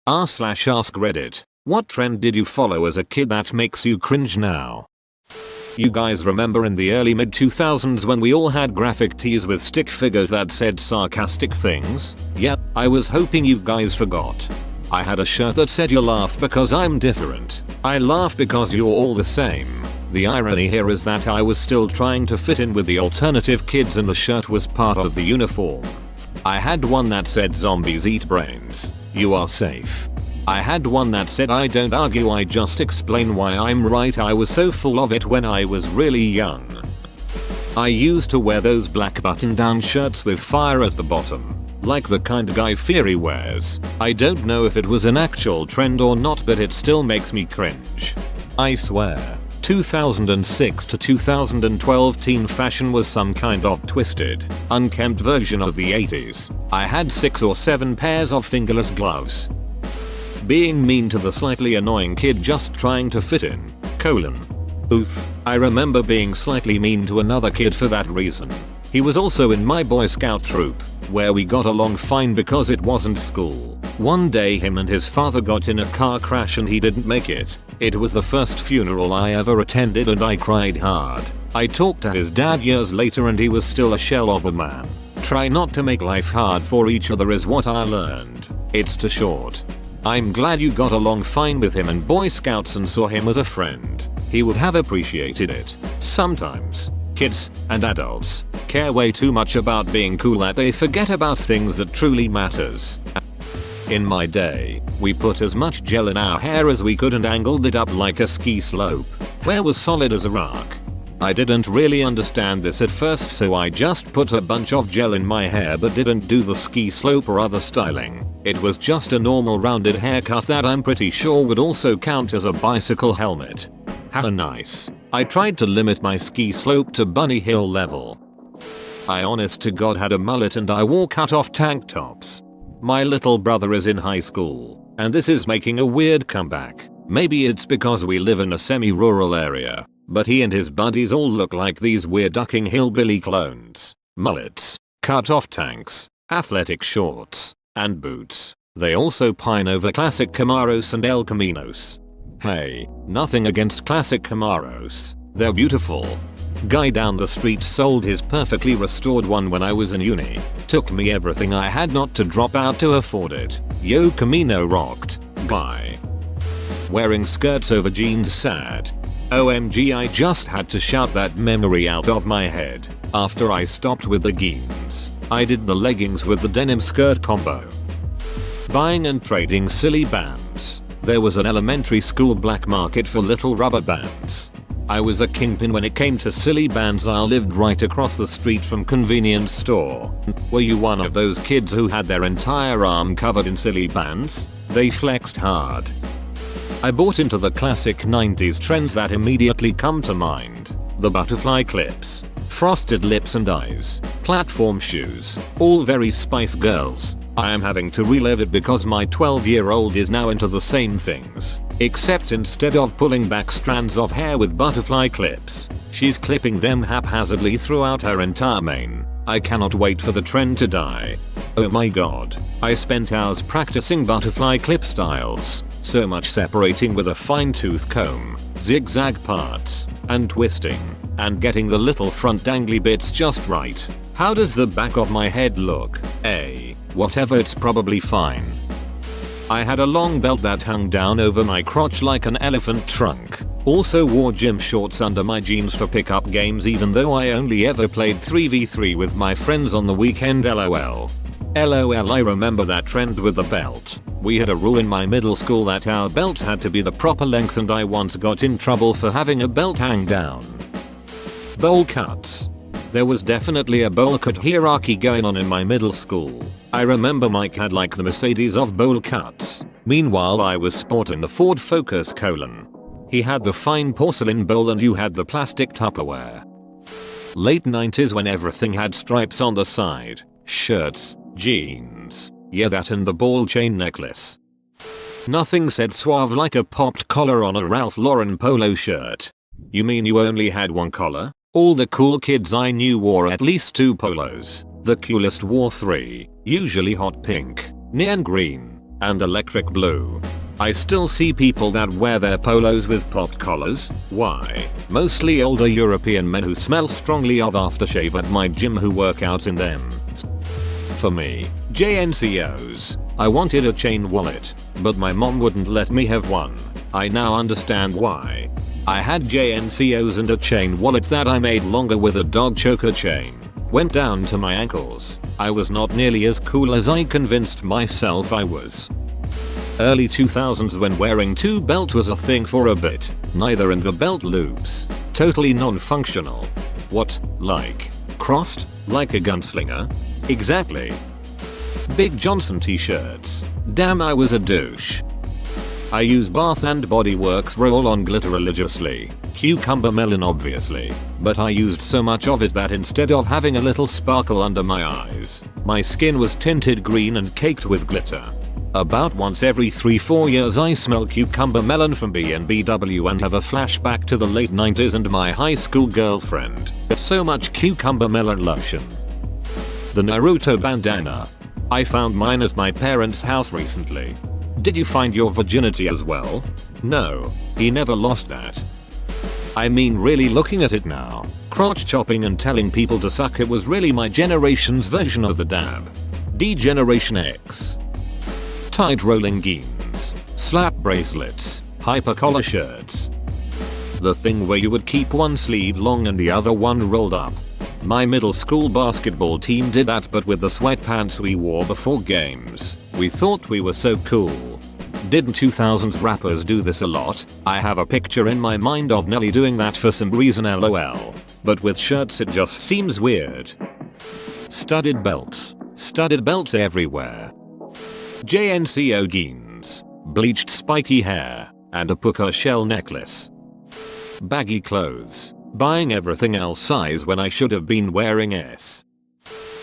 r/ask Reddit. What trend did you follow as a kid that makes you cringe now? You guys remember in the early mid 2000s when we all had graphic tees with stick figures that said sarcastic things? Yeah, I was hoping you guys forgot. I had a shirt that said you laugh because I'm different. I laugh because you're all the same. The irony here is that I was still trying to fit in with the alternative kids and the shirt was part of the uniform. I had one that said zombies eat brains. You are safe. I had one that said I don't argue, I just explain why I'm right. I was so full of it when I was really young. I used to wear those black button down shirts with fire at the bottom. Like the kind Guy Fieri wears. I don't know if it was an actual trend or not, but it still makes me cringe. I swear. 2006 to 2012 teen fashion was some kind of twisted, unkempt version of the 80s. I had 6 or 7 pairs of fingerless gloves. Being mean to the slightly annoying kid just trying to fit in. Oof. I remember being slightly mean to another kid for that reason. He was also in my Boy Scout troop, where we got along fine because it wasn't school. One day him and his father got in a car crash and he didn't make it. It was the first funeral I ever attended and I cried hard. I talked to his dad years later and he was still a shell of a man. Try not to make life hard for each other is what I learned. It's too short. I'm glad you got along fine with him and Boy Scouts and saw him as a friend. He would have appreciated it. Sometimes kids and adults care way too much about being cool that they forget about things that truly matters. In my day, we put as much gel in our hair as we could and angled it up like a ski slope. Hair was solid as a rock. I didn't really understand this at first, so I just put a bunch of gel in my hair but didn't do the ski slope or other styling. It was just a normal rounded haircut that I'm pretty sure would also count as a bicycle helmet. How nice. I tried to limit my ski slope to bunny hill level. I honest to God had a mullet and I wore cut off tank tops. My little brother is in high school, and this is making a weird comeback. Maybe it's because we live in a semi-rural area, but he and his buddies all look like these weird ducking hillbilly clones. Mullets, cut off tanks, athletic shorts, and boots. They also pine over classic Camaros and El Caminos. Hey, nothing against classic Camaros. They're beautiful. Guy down the street sold his perfectly restored one when I was in uni. Took me everything I had not to drop out to afford it. Yo, Camino rocked. Guy. Wearing skirts over jeans sad. OMG, I just had to shout that memory out of my head. After I stopped with the jeans, I did the leggings with the denim skirt combo. Buying and trading silly bands. There was an elementary school black market for little rubber bands. I was a kingpin when it came to silly bands. I lived right across the street from convenience store. Were you one of those kids who had their entire arm covered in silly bands? They flexed hard. I bought into the classic 90s trends that immediately come to mind. The butterfly clips, frosted lips and eyes, platform shoes, all very Spice Girls. I am having to relive it because my 12-year-old is now into the same things. Except instead of pulling back strands of hair with butterfly clips, she's clipping them haphazardly throughout her entire mane. I cannot wait for the trend to die. Oh my god. I spent hours practicing butterfly clip styles. So much separating with a fine-tooth comb, zigzag parts, and twisting, and getting the little front dangly bits just right. How does the back of my head look? Whatever, it's probably fine. I had a long belt that hung down over my crotch like an elephant trunk. Also wore gym shorts under my jeans for pickup games even though I only ever played 3v3 with my friends on the weekend. LOL. LOL, I remember that trend with the belt. We had a rule in my middle school that our belts had to be the proper length and I once got in trouble for having a belt hang down. Bowl cuts. There was definitely a bowl cut hierarchy going on in my middle school. I remember Mike had like the Mercedes of bowl cuts. Meanwhile I was sporting the Ford Focus . He had the fine porcelain bowl and you had the plastic Tupperware. Late 90s when everything had stripes on the side. Shirts, jeans. Yeah, that and the ball chain necklace. Nothing said suave like a popped collar on a Ralph Lauren polo shirt. You mean you only had one collar? All the cool kids I knew wore at least 2 polos. The coolest wore 3, usually hot pink, neon green, and electric blue. I still see people that wear their polos with popped collars. Why? Mostly older European men who smell strongly of aftershave at my gym who work out in them. For me, JNCOs. I wanted a chain wallet, but my mom wouldn't let me have one. I now understand why. I had JNCOs and a chain wallet that I made longer with a dog choker chain. Went down to my ankles. I was not nearly as cool as I convinced myself I was. Early 2000s when wearing two belt was a thing for a bit. Neither in the belt loops. Totally non-functional. What, like? Crossed? Like a gunslinger? Exactly. Big Johnson t-shirts. Damn, I was a douche. I use Bath and Body Works roll-on glitter religiously. Cucumber melon obviously. But I used so much of it that instead of having a little sparkle under my eyes, my skin was tinted green and caked with glitter. About once every 3-4 years I smell cucumber melon from B&BW and have a flashback to the late 90s and my high school girlfriend. So much cucumber melon lotion. The Naruto bandana. I found mine at my parents' house recently. Did you find your virginity as well? No, he never lost that. I mean, really looking at it now, crotch chopping and telling people to suck it was really my generation's version of the dab. D-Generation X. Tight rolling jeans, slap bracelets, hyper collar shirts. The thing where you would keep one sleeve long and the other one rolled up. My middle school basketball team did that, but with the sweatpants we wore before games. We thought we were so cool. Didn't 2000s rappers do this a lot? I have a picture in my mind of Nelly doing that for some reason, lol. But with shirts it just seems weird. Studded belts. Studded belts everywhere. JNCO jeans, bleached spiky hair, and a puka shell necklace. Baggy clothes, buying everything L size when I should have been wearing S.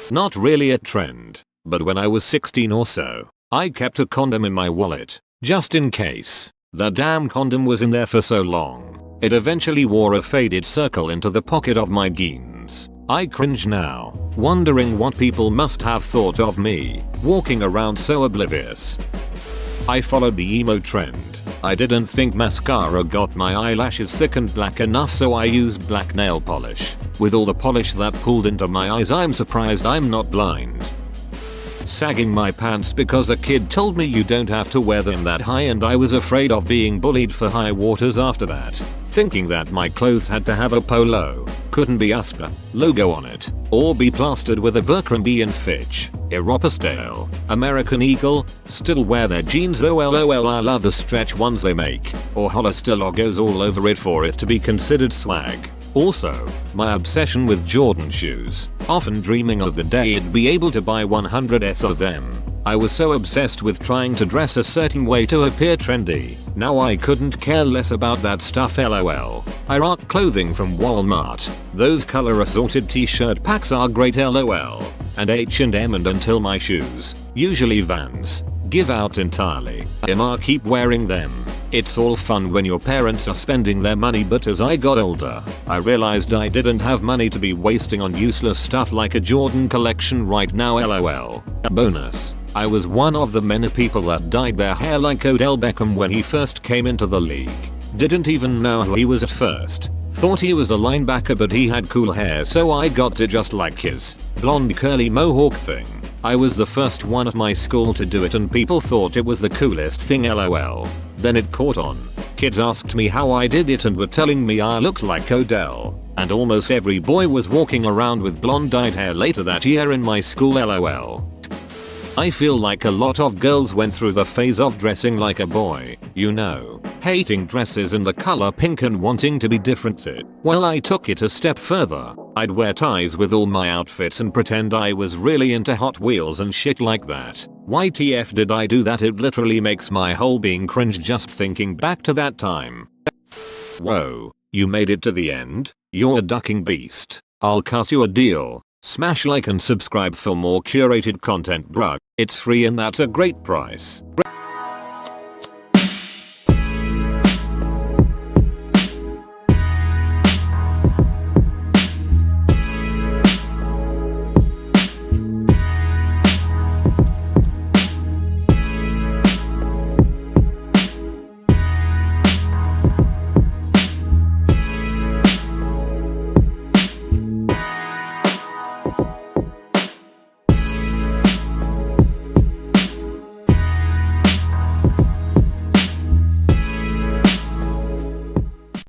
Not really a trend, but when I was 16 or so, I kept a condom in my wallet, just in case. The damn condom was in there for so long, it eventually wore a faded circle into the pocket of my jeans. I cringe now, wondering what people must have thought of me, walking around so oblivious. I followed the emo trend. I didn't think mascara got my eyelashes thick and black enough, so I used black nail polish. With all the polish that pulled into my eyes, I'm surprised I'm not blind. Sagging my pants because a kid told me you don't have to wear them that high, and I was afraid of being bullied for high waters after that. Thinking that my clothes had to have a polo, couldn't be USPA logo on it, or be plastered with a Abercrombie and Fitch, Aeropostale, American Eagle. Still wear their jeans though, lol. I love the stretch ones they make, or Hollister logos all over it for it to be considered swag. Also, my obsession with Jordan shoes, often dreaming of the day I'd be able to buy 100s of them. I was so obsessed with trying to dress a certain way to appear trendy. Now I couldn't care less about that stuff, lol. I rock clothing from Walmart. Those color assorted t-shirt packs are great, lol. And H&M, and until my shoes, usually Vans, give out entirely, I keep wearing them. It's all fun when your parents are spending their money, but as I got older, I realized I didn't have money to be wasting on useless stuff like a Jordan collection right now, lol. Bonus. I was one of the many people that dyed their hair like Odell Beckham when he first came into the league. Didn't even know who he was at first. Thought he was a linebacker, but he had cool hair, so I got to just like his blonde curly mohawk thing. I was the first one at my school to do it and people thought it was the coolest thing, lol. Then it caught on. Kids asked me how I did it and were telling me I looked like Odell. And almost every boy was walking around with blonde dyed hair later that year in my school, lol. I feel like a lot of girls went through the phase of dressing like a boy, you know, hating dresses in the color pink and wanting to be different. Well, I took it a step further. I'd wear ties with all my outfits and pretend I was really into Hot Wheels and shit like that. YTF did I do that? It literally makes my whole being cringe just thinking back to that time. Whoa, you made it to the end? You're a ducking beast. I'll cut you a deal. Smash like and subscribe for more curated content, bruh. It's free and that's a great price.